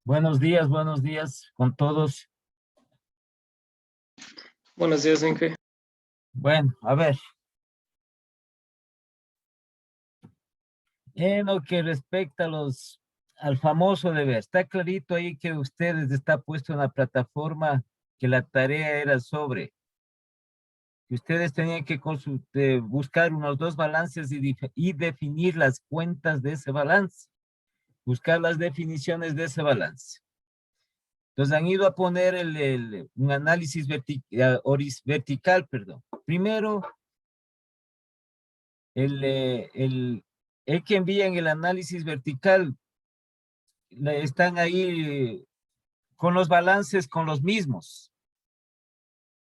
Buenos días con todos. Buenos días, Inge. Bueno, a ver, en lo que respecta al famoso deber, está clarito ahí que ustedes está puesto en la plataforma que la tarea era sobre, que ustedes tenían que buscar unos dos balances y definir las cuentas de ese balance, buscar las definiciones de ese balance. Entonces han ido a poner un análisis vertical, perdón. Primero, el que envían el análisis vertical, están ahí con los balances con los mismos,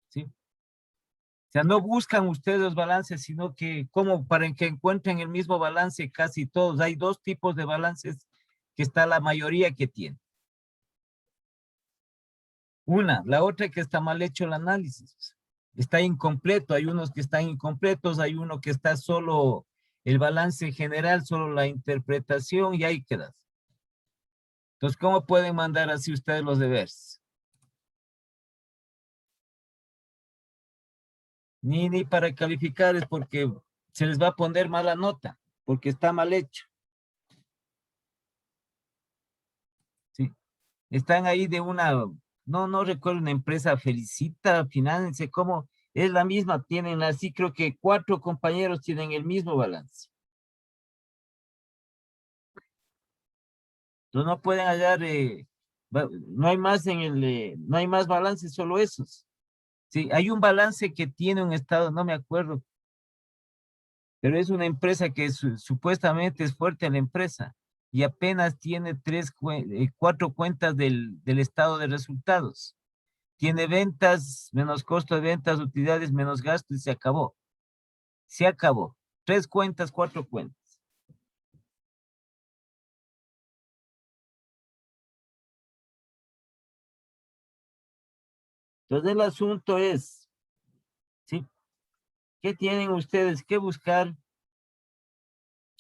¿sí? O sea, no buscan ustedes los balances, sino que como para que encuentren el mismo balance casi todos. Hay dos tipos de balances que está la mayoría que tiene. La otra que está mal hecho el análisis. Está incompleto, hay unos que están incompletos, hay uno que está solo el balance general, solo la interpretación y ahí quedas. Entonces, ¿cómo pueden mandar así ustedes los deberes? Ni para calificar es porque se les va a poner mala nota, porque está mal hecho. Sí. Están ahí de no recuerdo una empresa, Felicita, Finance, ¿cómo? Es la misma, tienen así, creo que 4 compañeros tienen el mismo balance. Entonces no pueden hallar, no hay más no hay más balances, solo esos. Sí, hay un balance que tiene un estado, no me acuerdo, pero es una empresa que supuestamente es fuerte la empresa y apenas tiene 4 cuentas del estado de resultados. Tiene ventas, menos costo de ventas, utilidades, menos gastos y se acabó. Se acabó. 3 cuentas, 4 cuentas. Entonces el asunto es, ¿sí? ¿Qué tienen ustedes que buscar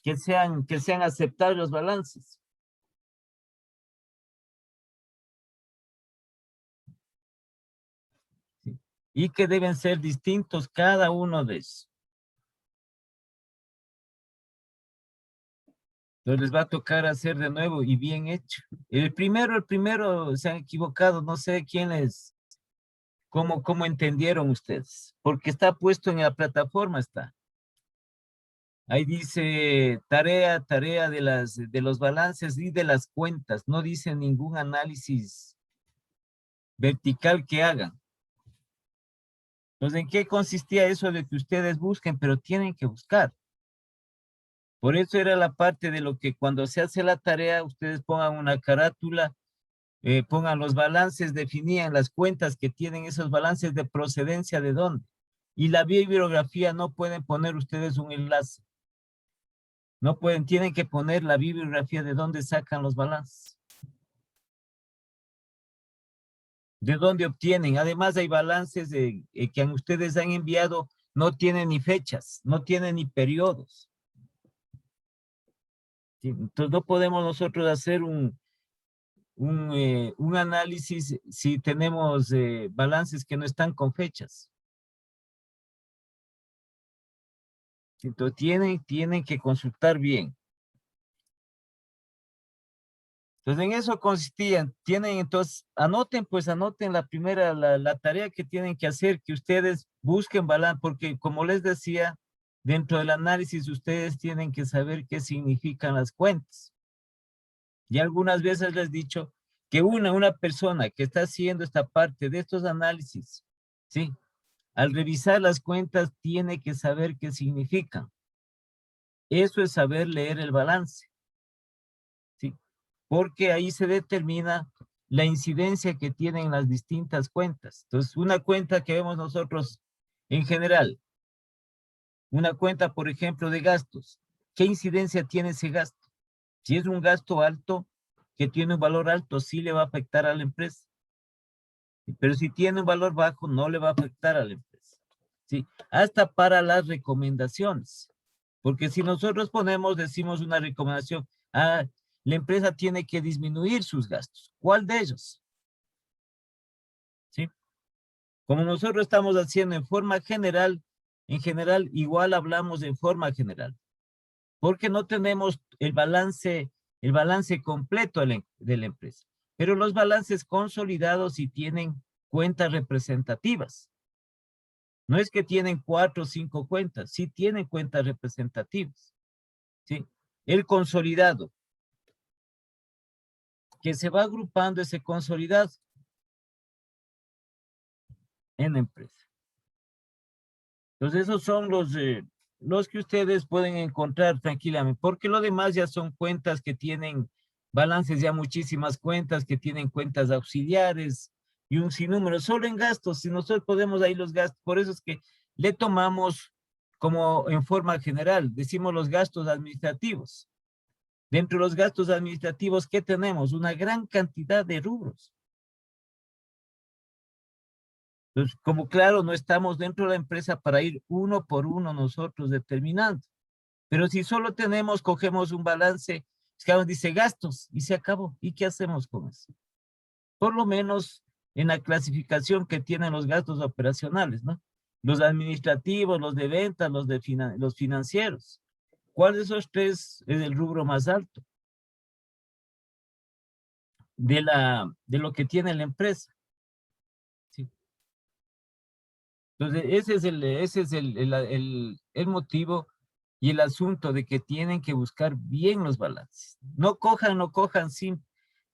que sean aceptables los balances? ¿Sí? Y que deben ser distintos cada uno de esos. Entonces les va a tocar hacer de nuevo y bien hecho. El primero se han equivocado, no sé cómo entendieron ustedes, porque está puesto en la plataforma, está. Ahí dice tarea de los balances y de las cuentas, no dice ningún análisis vertical que hagan. Entonces, ¿en qué consistía eso de que ustedes busquen? Pero tienen que buscar. Por eso era la parte de lo que cuando se hace la tarea, ustedes pongan una carátula, pongan los balances, definían las cuentas que tienen esos balances de procedencia de dónde. Y la bibliografía no pueden poner ustedes un enlace. No pueden, tienen que poner la bibliografía de dónde sacan los balances. De dónde obtienen. Además hay balances que ustedes han enviado, no tienen ni fechas, no tienen ni periodos. ¿Sí? Entonces no podemos nosotros hacer un análisis si tenemos balances que no están con fechas. Entonces tienen que consultar bien. Entonces en eso consistían. Entonces, anoten la tarea que tienen que hacer, que ustedes busquen balance, porque como les decía, dentro del análisis ustedes tienen que saber qué significan las cuentas. Y algunas veces les he dicho que una persona que está haciendo esta parte de estos análisis, ¿sí? Al revisar las cuentas tiene que saber qué significan. Eso es saber leer el balance, ¿sí? Porque ahí se determina la incidencia que tienen las distintas cuentas. Entonces, una cuenta que vemos nosotros en general, una cuenta, por ejemplo, de gastos, ¿qué incidencia tiene ese gasto? Si es un gasto alto, que tiene un valor alto, sí le va a afectar a la empresa. Pero si tiene un valor bajo, no le va a afectar a la empresa. ¿Sí? Hasta para las recomendaciones. Porque si nosotros decimos una recomendación, la empresa tiene que disminuir sus gastos. ¿Cuál de ellos? ¿Sí? Como nosotros estamos haciendo en forma general, en general igual hablamos en forma general, porque no tenemos el balance completo de la empresa. Pero los balances consolidados sí tienen cuentas representativas. No es que tienen 4 o 5 cuentas, sí tienen cuentas representativas. ¿Sí? El consolidado, que se va agrupando ese consolidado en la empresa. Entonces esos son los que ustedes pueden encontrar tranquilamente, porque lo demás ya son cuentas que tienen balances, ya muchísimas cuentas que tienen cuentas auxiliares y un sinnúmero, solo en gastos, si nosotros podemos ahí los gastos, por eso es que le tomamos como en forma general, decimos los gastos administrativos. Dentro de los gastos administrativos, ¿qué tenemos? Una gran cantidad de rubros. Entonces, como claro, no estamos dentro de la empresa para ir uno por uno nosotros determinando. Pero si solo cogemos un balance, es dice gastos y se acabó. ¿Y qué hacemos con eso? Por lo menos en la clasificación que tienen los gastos operacionales, ¿no? Los administrativos, los de ventas, los financieros. ¿Cuál de esos tres es el rubro más alto de lo que tiene la empresa? ¿Sí? Entonces, ese es el motivo y el asunto de que tienen que buscar bien los balances. No cojan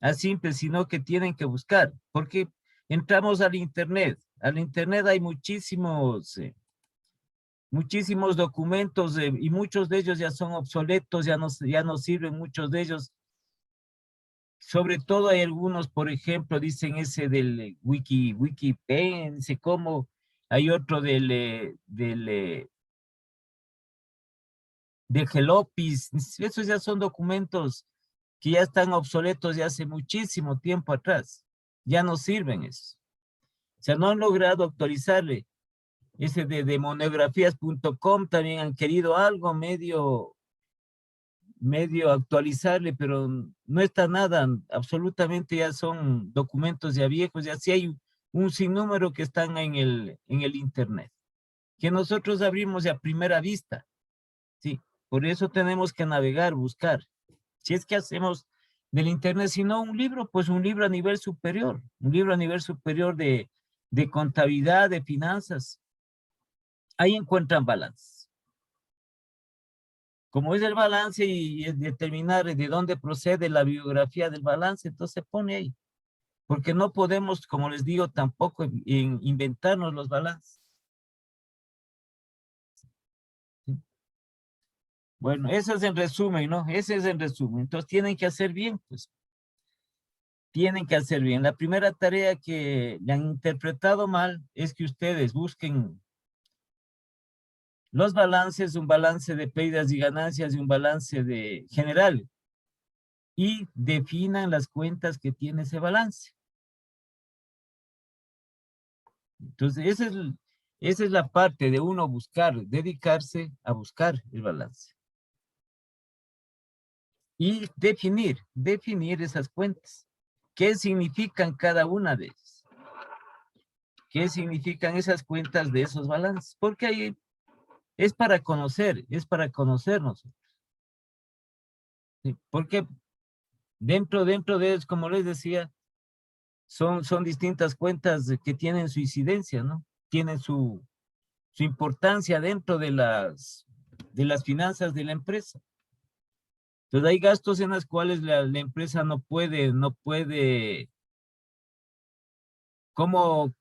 a simple, sino que tienen que buscar, porque entramos al internet. Al internet hay muchísimos documentos y muchos de ellos ya son obsoletos, ya no sirven muchos de ellos. Sobre todo hay algunos, por ejemplo, dicen ese del Wikipedia, dice cómo, hay otro del Gelopis, esos ya son documentos que ya están obsoletos de hace muchísimo tiempo atrás, ya no sirven eso. O sea, no han logrado actualizarle. Ese de monografías.com también han querido algo medio actualizarle, pero no está nada, absolutamente ya son documentos ya viejos, ya sí hay un sinnúmero que están en el internet, que nosotros abrimos a primera vista, sí, por eso tenemos que navegar, buscar. Si es que hacemos del internet, si no un libro, pues un libro a nivel superior, un libro a nivel superior de contabilidad, de finanzas, ahí encuentran balance. Como es el balance y es determinar de dónde procede la biografía del balance, entonces se pone ahí. Porque no podemos, como les digo, tampoco inventarnos los balances. ¿Sí? Bueno, eso es en resumen, ¿no? Ese es en resumen. Entonces tienen que hacer bien, pues. Tienen que hacer bien. La primera tarea que le han interpretado mal es que ustedes busquen los balances, un balance de pérdidas y ganancias y un balance de general, y definan las cuentas que tiene ese balance. Entonces, esa es la parte de uno buscar, dedicarse a buscar el balance. Y definir esas cuentas. ¿Qué significan cada una de ellas? ¿Qué significan esas cuentas de esos balances? Porque ahí es para conocernos. ¿Sí? Porque dentro de ellos, como les decía, son distintas cuentas que tienen su incidencia, ¿no? Tienen su importancia dentro de las finanzas de la empresa. Entonces hay gastos en los cuales la empresa no puede, ¿cómo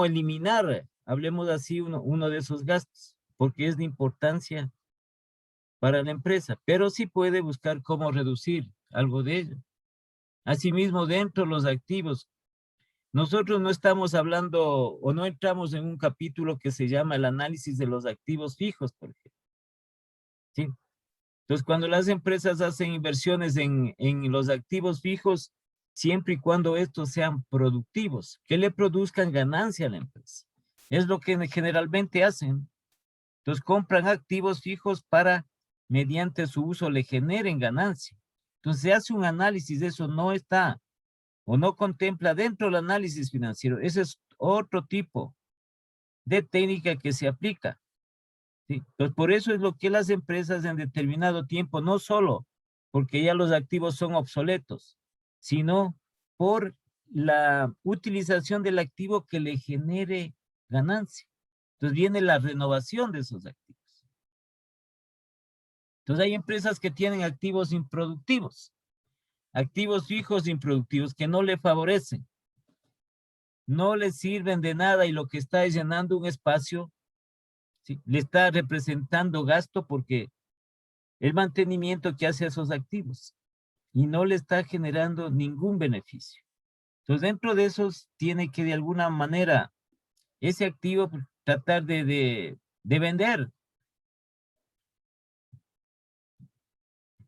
eliminar? Hablemos así, uno de esos gastos, porque es de importancia para la empresa, pero sí puede buscar cómo reducir algo de ello. Asimismo, dentro de los activos, nosotros no estamos hablando o no entramos en un capítulo que se llama el análisis de los activos fijos, por ejemplo. ¿Sí? Entonces, cuando las empresas hacen inversiones en los activos fijos, siempre y cuando estos sean productivos, que le produzcan ganancia a la empresa. Es lo que generalmente hacen. Entonces, compran activos fijos para, mediante su uso, le generen ganancia. Entonces se hace un análisis de eso, no está o no contempla dentro del análisis financiero. Ese es otro tipo de técnica que se aplica. ¿Sí? Pues por eso es lo que las empresas en determinado tiempo, no solo porque ya los activos son obsoletos, sino por la utilización del activo que le genere ganancia. Entonces viene la renovación de esos activos. Entonces hay empresas que tienen activos improductivos, activos fijos improductivos que no le favorecen, no le sirven de nada y lo que está es llenando un espacio, ¿sí? Le está representando gasto porque el mantenimiento que hace a esos activos y no le está generando ningún beneficio. Entonces, dentro de esos, tiene que de alguna manera ese activo tratar de vender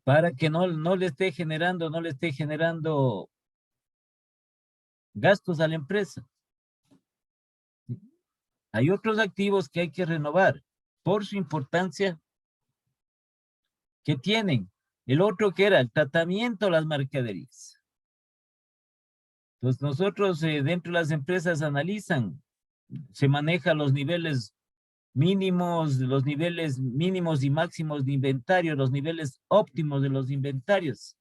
para que no le esté generando gastos a la empresa. Hay otros activos que hay que renovar por su importancia que tienen. El otro que era el tratamiento de las mercaderías. Entonces nosotros dentro de las empresas analizan, se manejan los niveles mínimos y máximos de inventario, los niveles óptimos de los inventarios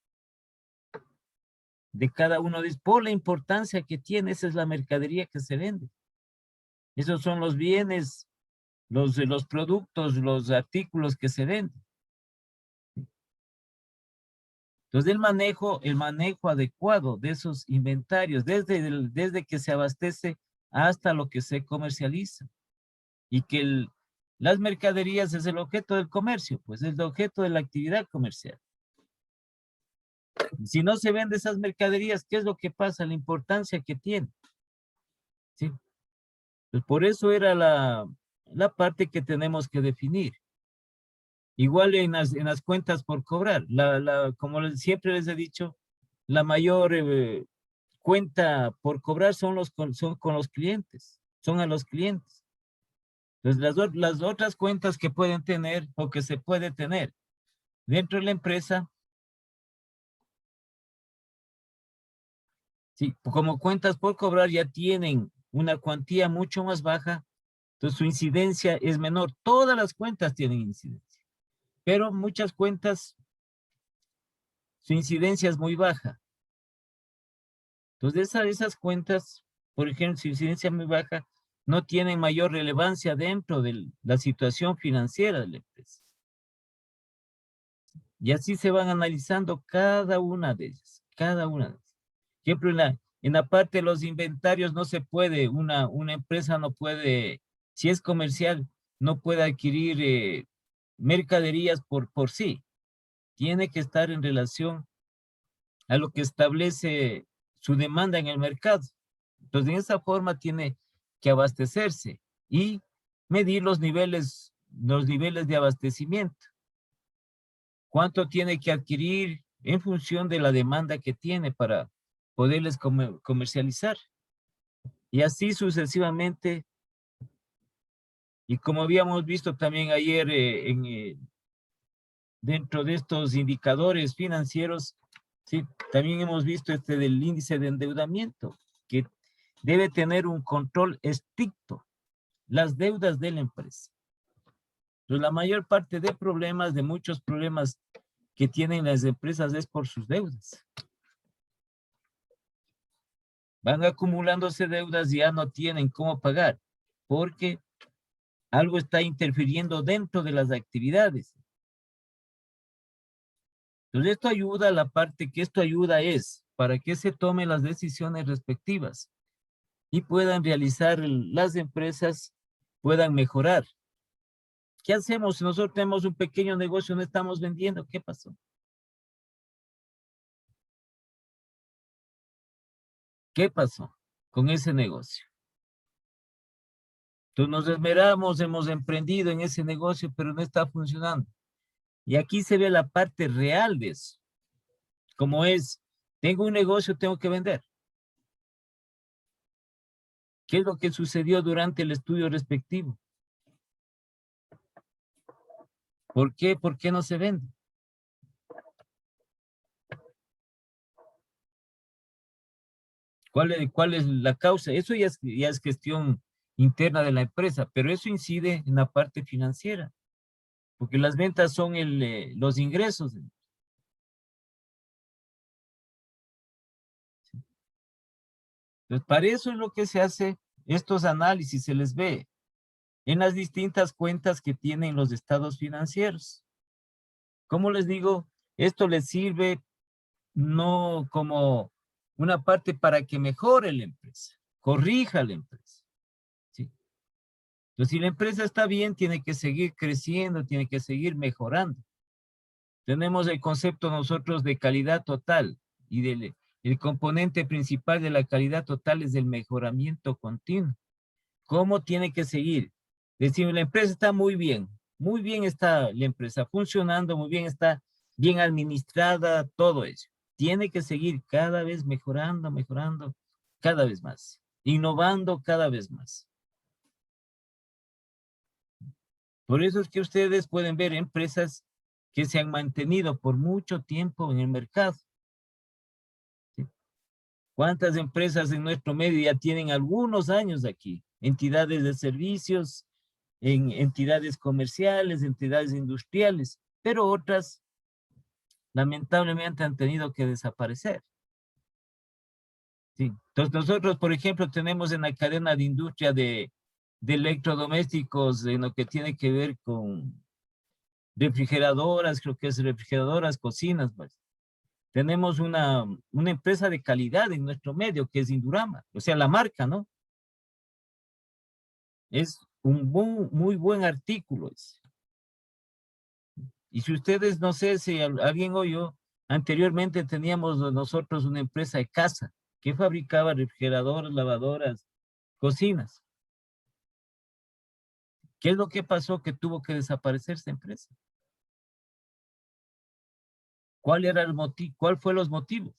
de cada uno de ellos, por la importancia que tiene, esa es la mercadería que se vende. Esos son los bienes, los productos, los artículos que se venden. Entonces el manejo adecuado de esos inventarios, desde que se abastece hasta lo que se comercializa. Y que las mercaderías es el objeto del comercio, pues es el objeto de la actividad comercial. Si no se venden esas mercaderías, ¿qué es lo que pasa? La importancia que tiene. ¿Sí? Pues por eso era la parte que tenemos que definir. Igual en las cuentas por cobrar. Como siempre les he dicho, la mayor cuenta por cobrar son con los clientes, son a los clientes. Entonces, las otras cuentas que pueden tener o que se puede tener dentro de la empresa, sí, como cuentas por cobrar ya tienen una cuantía mucho más baja, entonces su incidencia es menor. Todas las cuentas tienen incidencia, pero muchas cuentas, su incidencia es muy baja. Entonces esas cuentas, por ejemplo, su incidencia es muy baja, no tienen mayor relevancia dentro de la situación financiera de la empresa. Y así se van analizando cada una de ellas, cada una de ellas. Por ejemplo, en la parte de los inventarios no se puede, una empresa no puede, si es comercial, no puede adquirir mercaderías por sí. Tiene que estar en relación a lo que establece su demanda en el mercado. Entonces, de esa forma tiene que abastecerse y medir los niveles de abastecimiento. Cuánto tiene que adquirir en función de la demanda que tiene para poderles comercializar. Y así sucesivamente. Y como habíamos visto también ayer dentro de estos indicadores financieros, sí, también hemos visto del índice de endeudamiento, que debe tener un control estricto, las deudas de la empresa. Entonces, la mayor parte de muchos problemas que tienen las empresas es por sus deudas. Van acumulándose deudas y ya no tienen cómo pagar, porque algo está interfiriendo dentro de las actividades. Entonces, esto ayuda es para que se tomen las decisiones respectivas y puedan realizar las empresas, puedan mejorar. ¿Qué hacemos si nosotros tenemos un pequeño negocio, no estamos vendiendo? ¿Qué pasó? ¿Qué pasó con ese negocio? Entonces nos esmeramos, hemos emprendido en ese negocio, pero no está funcionando. Y aquí se ve la parte real de eso. Como es, tengo un negocio, tengo que vender. ¿Qué es lo que sucedió durante el estudio respectivo? ¿Por qué? ¿Por qué no se vende? ¿Cuál es la causa? Eso ya es cuestión interna de la empresa, pero eso incide en la parte financiera, porque las ventas son los ingresos. Entonces, para eso es lo que se hace estos análisis, se les ve en las distintas cuentas que tienen los estados financieros. Como les digo, esto les sirve no como una parte para que mejore la empresa, corrija la empresa. ¿Sí? Entonces, si la empresa está bien, tiene que seguir creciendo, tiene que seguir mejorando. Tenemos el concepto nosotros de calidad total y el componente principal de la calidad total es el mejoramiento continuo. ¿Cómo tiene que seguir? Decimos, la empresa está muy bien está la empresa funcionando, muy bien está bien administrada, todo eso. Tiene que seguir cada vez mejorando, mejorando, cada vez más, innovando cada vez más. Por eso es que ustedes pueden ver empresas que se han mantenido por mucho tiempo en el mercado. ¿Sí? ¿Cuántas empresas en nuestro medio ya tienen algunos años aquí? Entidades de servicios, en entidades comerciales, entidades industriales, pero otras lamentablemente han tenido que desaparecer. ¿Sí? Entonces nosotros, por ejemplo, tenemos en la cadena de industria de electrodomésticos en lo que tiene que ver con refrigeradoras, creo que es refrigeradoras, cocinas, pues. Tenemos una empresa de calidad en nuestro medio que es Indurama, o sea, la marca, ¿no? Es un muy buen artículo. Y si ustedes, no sé si alguien oyó, anteriormente teníamos nosotros una empresa de casa que fabricaba refrigeradoras, lavadoras, cocinas. ¿Qué es lo que pasó? Que tuvo que desaparecer esa empresa. ¿Cuál era el motivo? ¿Cuál fue los motivos?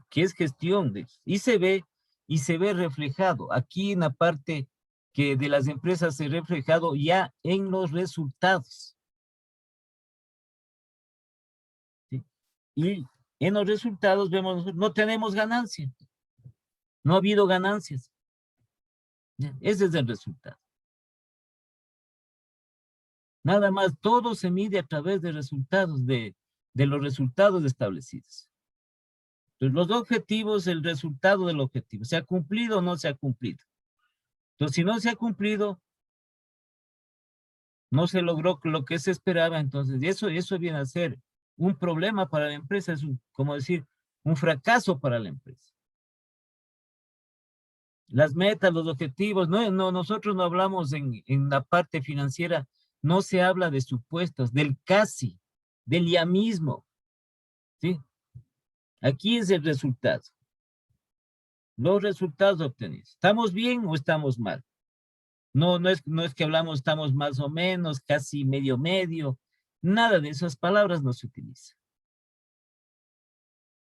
¿Qué es gestión de eso? Y se ve reflejado aquí en la parte que de las empresas se ha reflejado ya en los resultados. ¿Sí? Y en los resultados vemos, no tenemos ganancia, no ha habido ganancias. Ese es el resultado. Nada más, todo se mide a través de resultados, de los resultados establecidos. Entonces, los objetivos, el resultado del objetivo, ¿se ha cumplido o no se ha cumplido? Entonces, si no se ha cumplido, no se logró lo que se esperaba, entonces eso viene a ser un problema para la empresa, es como decir, un fracaso para la empresa. Las metas, los objetivos, nosotros no hablamos en la parte financiera, no se habla de supuestos, del casi, del ya mismo, ¿sí? Aquí es el resultado, los resultados obtenidos. ¿Estamos bien o estamos mal? No es que hablamos estamos más o menos, casi medio medio, nada de esas palabras no se utiliza.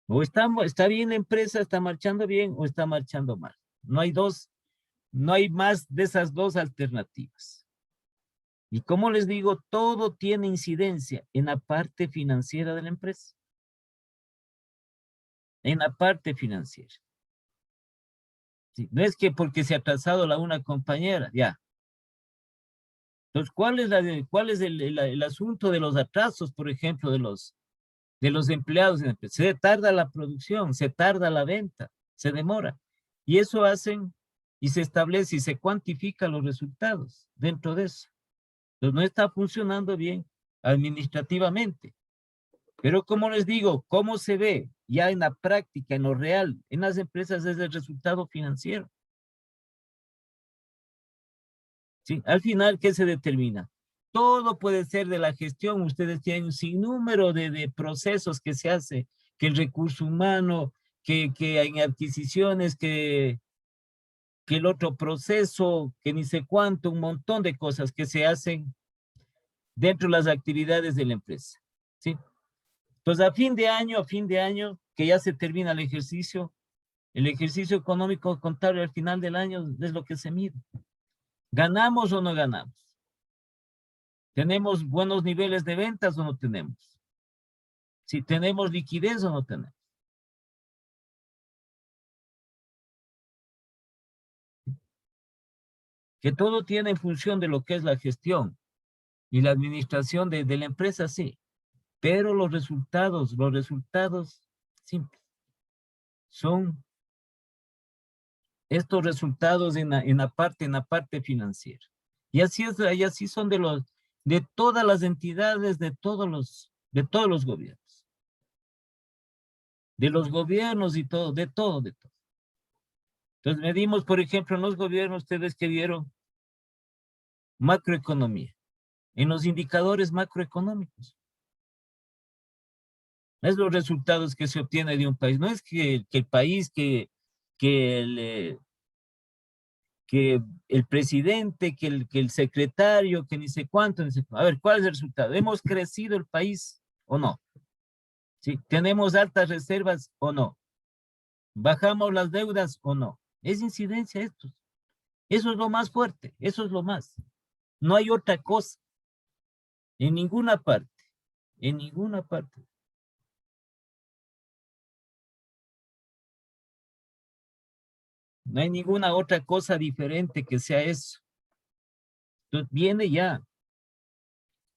O está bien la empresa, está marchando bien o está marchando mal. No hay más de esas dos alternativas. Y como les digo, todo tiene incidencia en la parte financiera de la empresa. En la parte financiera. Sí, no es que porque se ha atrasado una compañera, ya. Entonces, ¿cuál es el asunto de los atrasos, por ejemplo, de los empleados en la empresa? Se tarda la producción, se tarda la venta, se demora. Y eso hacen y se establece y se cuantifica los resultados dentro de eso. Entonces, no está funcionando bien administrativamente. Pero como les digo, ¿cómo se ve ya en la práctica, en lo real, en las empresas es el resultado financiero? ¿Sí? Al final, ¿qué se determina? Todo puede ser de la gestión. Ustedes tienen un sinnúmero de procesos que se hace, que el recurso humano, que hay adquisiciones, que el otro proceso, que ni sé cuánto, un montón de cosas que se hacen dentro de las actividades de la empresa. ¿Sí? Entonces, a fin de año, que ya se termina el ejercicio económico contable al final del año es lo que se mide. ¿Ganamos o no ganamos? ¿Tenemos buenos niveles de ventas o no tenemos? Si tenemos liquidez o no tenemos. Que todo tiene en función de lo que es la gestión y la administración de la empresa, sí. Pero los resultados simples son estos resultados en la parte financiera. Y así es, y así son de todas las entidades, de todos los gobiernos. De los gobiernos y todo, de todo. Entonces medimos, por ejemplo, en los gobiernos, ustedes que vieron macroeconomía, en los indicadores macroeconómicos. Es los resultados que se obtiene de un país. No es que el país, que el presidente, que el secretario, que ni sé cuánto, ni sé cuánto. A ver, ¿cuál es el resultado? ¿Hemos crecido el país o no? ¿Sí? ¿Tenemos altas reservas o no? ¿Bajamos las deudas o no? Es incidencia esto. Eso es lo más fuerte, eso es lo más. No hay otra cosa. En ninguna parte. En ninguna parte. No hay ninguna otra cosa diferente que sea eso. Entonces viene ya.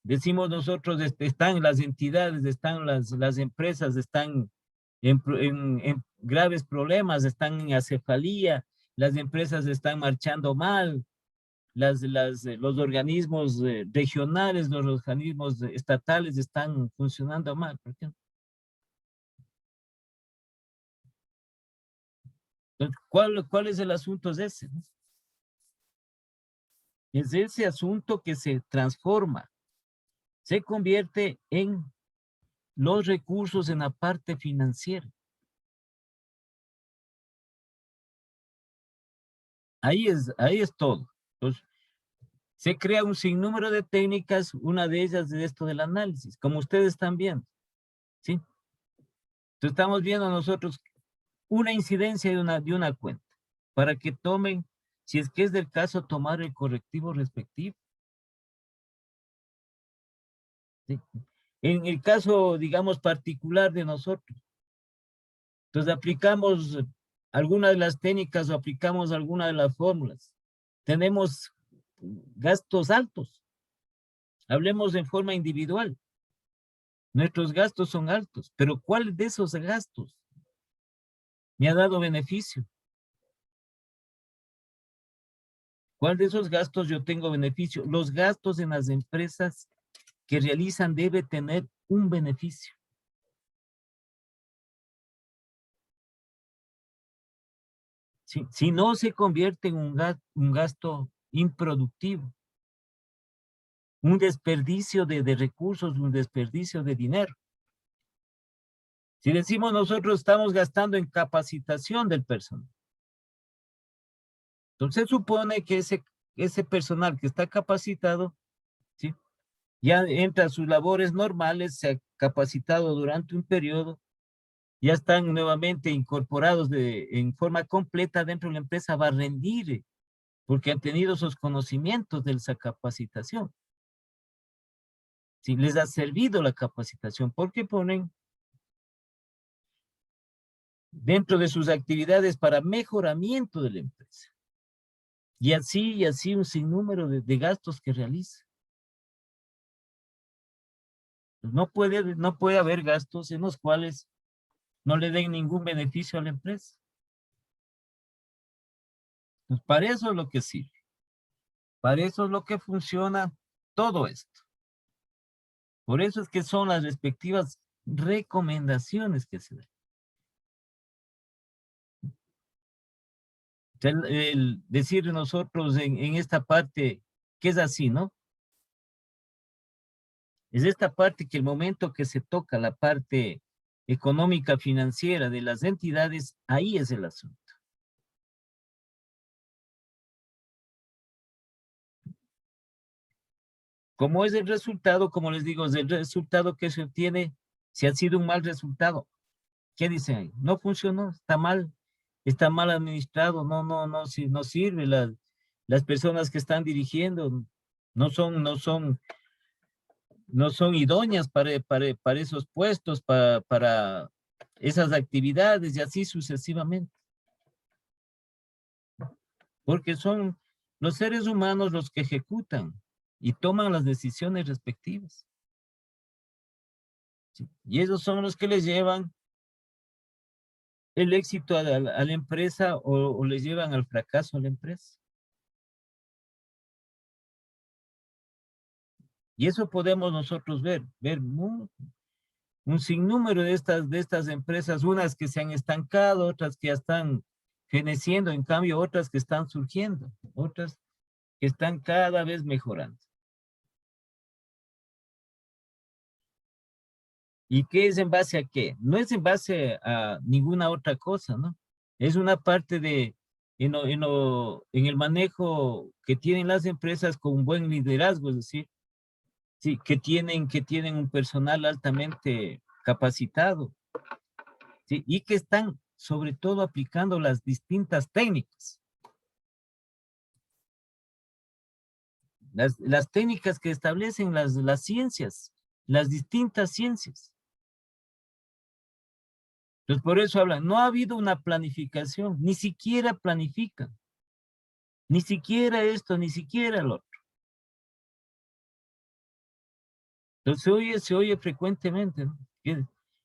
Decimos nosotros, están las entidades, están las empresas, están en graves problemas, están en acefalía, las empresas están marchando mal, los organismos regionales, los organismos estatales están funcionando mal. ¿Por qué? Entonces, ¿cuál es el asunto? Es ese, ¿no? Es ese asunto que se transforma, se convierte en los recursos en la parte financiera. Ahí es todo. Entonces, se crea un sinnúmero de técnicas, una de ellas es esto del análisis, como ustedes están viendo, ¿sí? Entonces estamos viendo nosotros una incidencia de una cuenta, para que tomen, si es que es del caso, tomar el correctivo respectivo, ¿sí? En el caso, digamos, particular de nosotros, entonces aplicamos alguna de las técnicas o aplicamos alguna de las fórmulas. Tenemos gastos altos. Hablemos en forma individual. Nuestros gastos son altos, pero ¿cuál de esos gastos me ha dado beneficio? ¿Cuál de esos gastos yo tengo beneficio? Los gastos en las empresas que realizan debe tener un beneficio. Si no, se convierte en un gasto improductivo, un desperdicio de recursos, un desperdicio de dinero. Si decimos nosotros estamos gastando en capacitación del personal, entonces supone que ese personal que está capacitado, ¿sí?, ya entra a sus labores normales, se ha capacitado durante un periodo, ya están nuevamente incorporados en forma completa dentro de la empresa, va a rendir, porque han tenido esos conocimientos de esa capacitación. Si les ha servido la capacitación, porque ponen dentro de sus actividades para mejoramiento de la empresa. Y así un sinnúmero de gastos que realiza. No puede haber gastos en los cuales no le den ningún beneficio a la empresa. Pues para eso es lo que sirve. Para eso es lo que funciona todo esto. Por eso es que son las respectivas recomendaciones que se dan. El decir nosotros en esta parte que es así, ¿no? Es esta parte que el momento que se toca la parte económica financiera de las entidades, ahí es el asunto. Como es el resultado, como les digo, es el resultado que se obtiene si ha sido un mal resultado. ¿Qué dicen ahí? No funcionó, está mal administrado, no sirve, las personas que están dirigiendo no son idóneas para esos puestos, para esas actividades y así sucesivamente. Porque los seres humanos los que ejecutan y toman las decisiones respectivas. ¿Sí? Y esos son los que les llevan el éxito a la empresa o les llevan al fracaso a la empresa. Y eso podemos nosotros ver un sinnúmero de estas empresas, unas que se han estancado, otras que ya están feneciendo, en cambio otras que están surgiendo, otras que están cada vez mejorando. ¿Y qué es en base a qué? No es en base a ninguna otra cosa, ¿no? Es una parte de, en el manejo que tienen las empresas con un buen liderazgo, es decir, sí, que tienen un personal altamente capacitado, ¿sí? Y que están sobre todo aplicando las distintas técnicas. Las técnicas que establecen las ciencias, las distintas ciencias. Entonces, por eso hablan, no ha habido una planificación, ni siquiera planifican, ni siquiera esto, ni siquiera lo otro. Entonces, se oye frecuentemente, ¿no? Que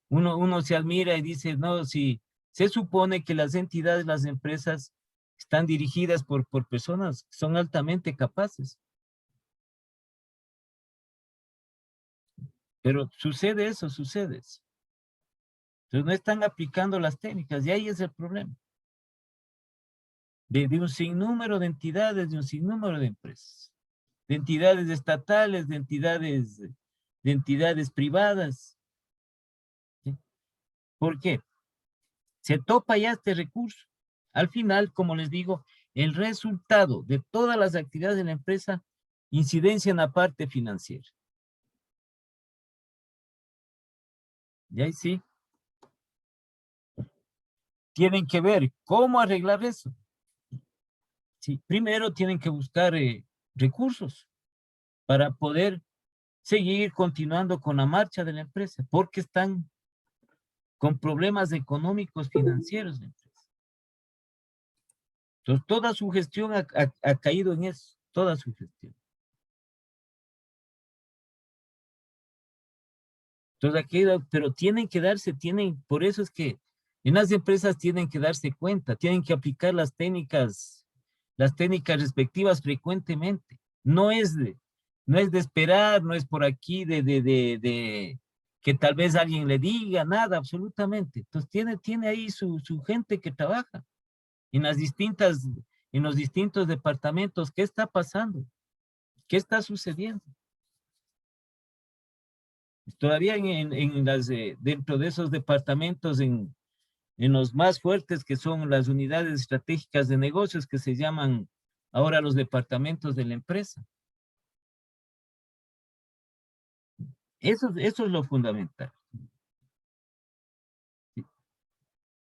uno se admira y dice, no, si se supone que las entidades, las empresas, están dirigidas por personas que son altamente capaces, pero sucede eso, sucede eso. Entonces, no están aplicando las técnicas y ahí es el problema. De un sinnúmero de entidades, de un sinnúmero de empresas, de entidades estatales, de entidades privadas. ¿Sí? ¿Por qué? Se topa ya este recurso. Al final, como les digo, el resultado de todas las actividades de la empresa incidencia en la parte financiera. Y ahí sí, tienen que ver cómo arreglar eso. Sí, primero tienen que buscar recursos para poder seguir continuando con la marcha de la empresa, porque están con problemas económicos financieros la empresa. Entonces, toda su gestión ha caído en eso, toda su gestión. Entonces, pero tienen que darse, por eso es que en las empresas tienen que darse cuenta, tienen que aplicar las técnicas respectivas frecuentemente. No es de esperar, no es por aquí de que tal vez alguien le diga nada, absolutamente. Entonces, tiene ahí su gente que trabaja en los distintos departamentos. ¿Qué está pasando? ¿Qué está sucediendo? Todavía dentro de esos departamentos, en los más fuertes, que son las unidades estratégicas de negocios, que se llaman ahora los departamentos de la empresa. Eso es lo fundamental.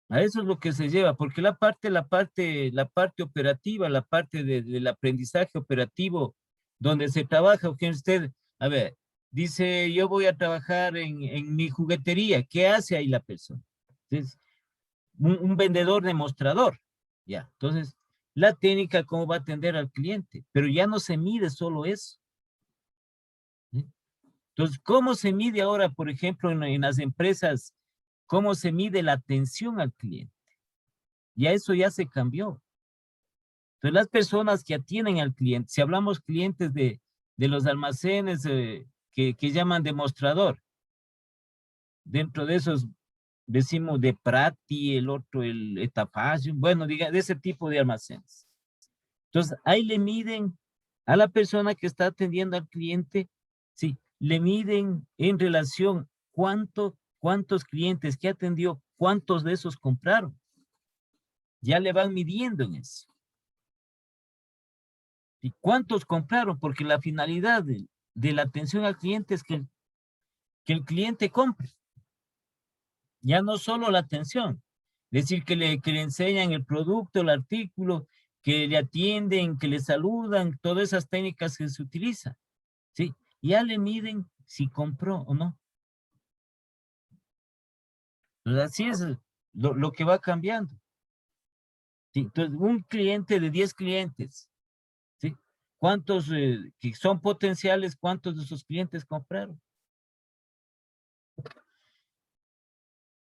A eso es lo que se lleva, porque la parte operativa, la parte del aprendizaje operativo, donde se trabaja, que usted, a ver, dice, yo voy a trabajar en mi juguetería, ¿qué hace ahí la persona? Entonces, un vendedor demostrador, ya. Entonces, la técnica, cómo va a atender al cliente, pero ya no se mide solo eso. ¿Sí? Entonces, ¿cómo se mide ahora, por ejemplo, en las empresas, cómo se mide la atención al cliente? Ya eso ya se cambió. Entonces, las personas que atienden al cliente, si hablamos clientes de los almacenes que llaman demostrador, dentro de esos decimos de Prati, el otro, el Etafacio, bueno, diga, de ese tipo de almacenes. Entonces, ahí le miden a la persona que está atendiendo al cliente, sí, le miden en relación cuántos clientes que atendió, cuántos de esos compraron. Ya le van midiendo en eso. ¿Y cuántos compraron? Porque la finalidad de la atención al cliente es que el cliente compre. Ya no solo la atención, es decir, que le enseñan el producto, el artículo, que le atienden, que le saludan, todas esas técnicas que se utilizan, ¿sí? Ya le miden si compró o no. Entonces, así es lo que va cambiando. ¿Sí? Entonces, un cliente de 10 clientes, cuántos que son potenciales, cuántos de sus clientes compraron.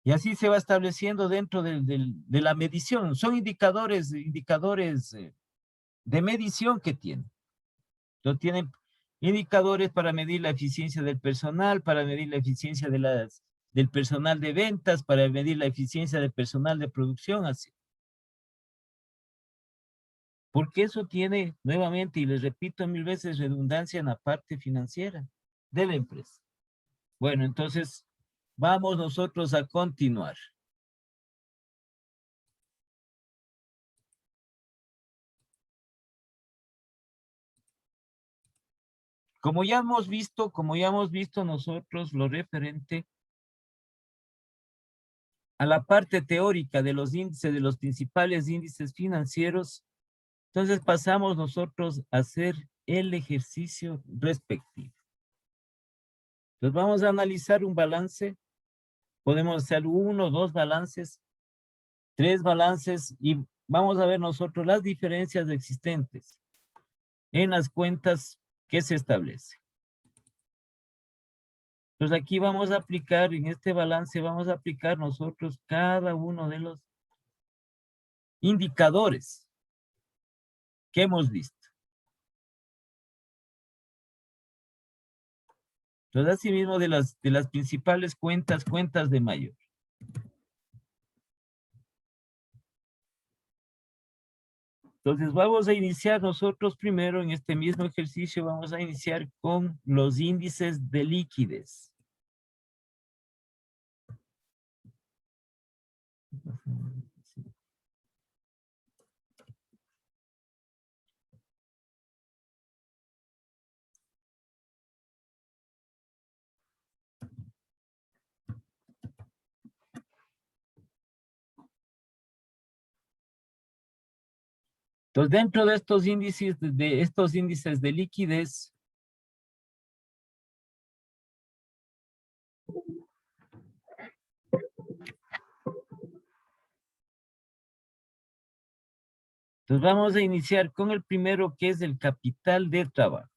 Y así se va estableciendo dentro de la medición. Son indicadores de medición que tienen. Entonces tienen indicadores para medir la eficiencia del personal, para medir la eficiencia del personal de ventas, para medir la eficiencia del personal de producción, así. Porque eso tiene, nuevamente, y les repito 1000 veces, redundancia en la parte financiera de la empresa. Bueno, entonces, vamos nosotros a continuar. Como ya hemos visto nosotros lo referente a la parte teórica de los índices, de los principales índices financieros, entonces pasamos nosotros a hacer el ejercicio respectivo. Entonces vamos a analizar un balance, podemos hacer 1, 2 balances, 3 balances y vamos a ver nosotros las diferencias existentes en las cuentas que se establecen. Entonces aquí vamos a aplicar, en este balance vamos a aplicar nosotros cada uno de los indicadores que hemos visto. Entonces, asimismo de las principales cuentas de mayor. Entonces, vamos a iniciar nosotros primero en este mismo ejercicio, vamos a iniciar con los índices de liquidez. Entonces, dentro de estos índices de liquidez, entonces vamos a iniciar con el primero, que es el capital de trabajo.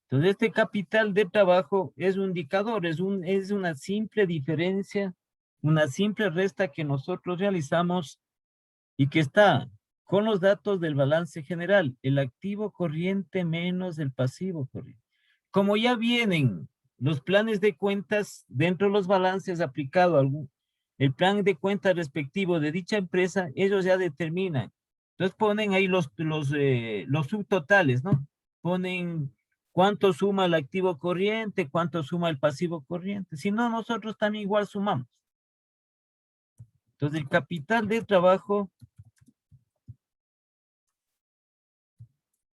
Entonces, este capital de trabajo es un indicador, es una simple diferencia, una simple resta que nosotros realizamos y que está con los datos del balance general, el activo corriente menos el pasivo corriente. Como ya vienen los planes de cuentas dentro de los balances aplicado el plan de cuentas respectivo de dicha empresa, ellos ya determinan. Entonces ponen ahí los subtotales, ¿no? Ponen cuánto suma el activo corriente, cuánto suma el pasivo corriente. Si no, nosotros también igual sumamos. Entonces el capital de trabajo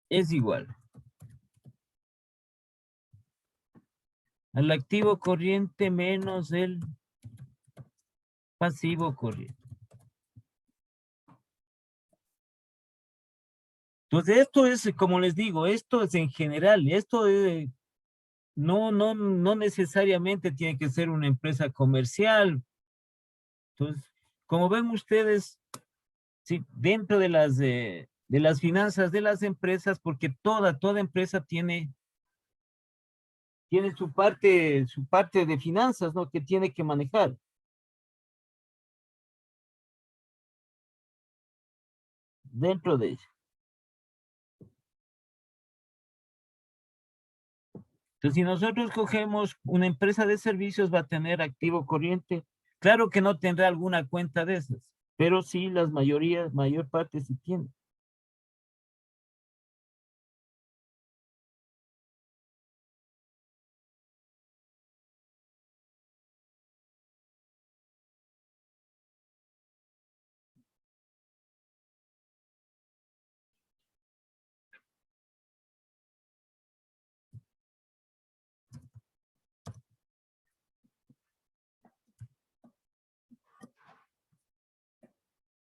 es igual al activo corriente menos el pasivo corriente. Entonces esto es, como les digo, esto es en general, esto no necesariamente tiene que ser una empresa comercial. Entonces, como ven ustedes, sí, dentro de las finanzas de las empresas, porque toda empresa tiene su parte de finanzas, ¿no? Que tiene que manejar. Dentro de ella. Entonces, si nosotros cogemos una empresa de servicios, va a tener activo corriente. Claro que no tendrá alguna cuenta de esas, pero sí mayor parte sí tiene.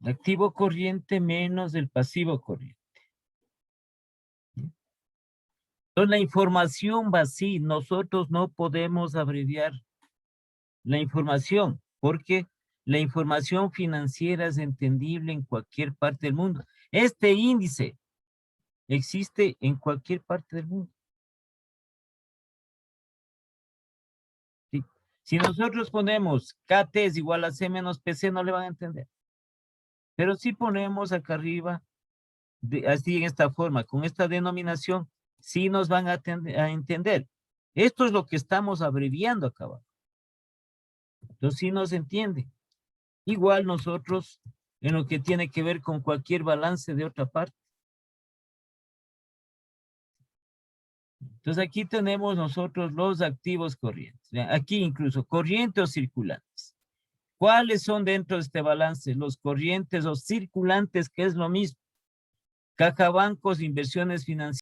Activo corriente menos el pasivo corriente. Entonces, la información va así. Nosotros no podemos abreviar la información porque la información financiera es entendible en cualquier parte del mundo. Este índice existe en cualquier parte del mundo. ¿Sí? Si nosotros ponemos KT es igual a C menos PC, no le van a entender. Pero si ponemos acá arriba, así en esta forma, con esta denominación, sí nos van a entender. Esto es lo que estamos abreviando acá abajo. Entonces sí nos entiende. Igual nosotros, en lo que tiene que ver con cualquier balance de otra parte. Entonces aquí tenemos nosotros los activos corrientes. Aquí incluso corrientes o circulantes. ¿Cuáles son dentro de este balance? Los corrientes o circulantes, que es lo mismo. Caja, bancos, inversiones financieras.